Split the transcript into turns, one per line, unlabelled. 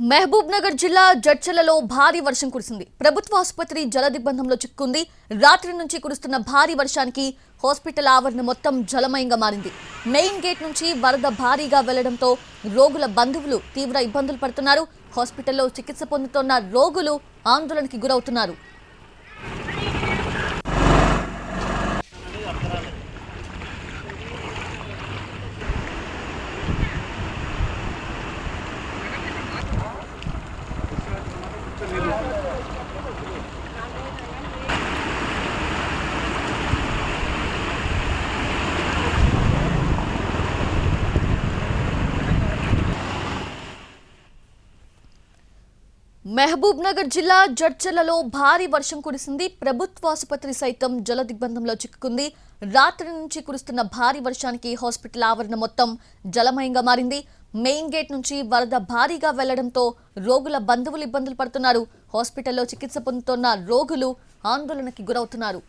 మహబూబ్ నగర్ జిల్లా జడ్చలలో భారీ వర్షం కురిసింది. ప్రభుత్వ ఆసుపత్రి జలదిగ్బంధంలో చిక్కుంది. రాత్రి నుంచి కురుస్తున్న భారీ వర్షానికి హాస్పిటల్ ఆవరణ మొత్తం జలమయంగా మారింది. మెయిన్ గేట్ నుంచి వరద భారీగా వెళ్లడంతో రోగుల బంధువులు తీవ్ర ఇబ్బందులు పడుతున్నారు. హాస్పిటల్లో చికిత్స పొందుతున్న రోగులు ఆందోళనకి గురవుతున్నారు. మహబూబ్ నగర్ జిల్లా జడ్చలలో భారీ వర్షం కురిసింది. ప్రభుత్వ ఆసుపత్రి సైతం జలదిగ్బంధంలో చిక్కుకుంది. రాత్రి నుంచి కురుస్తున్న భారీ వర్షానికి హాస్పిటల్ ఆవరణ మొత్తం జలమయంగా మారింది. మెయిన్ గేట్ నుంచి వరద భారీగా వెళ్లడంతో రోగుల బంధువులు ఇబ్బందులు పడుతున్నారు. హాస్పిటల్లో చికిత్స పొందుతున్న రోగులు ఆందోళనకి గురవుతున్నారు.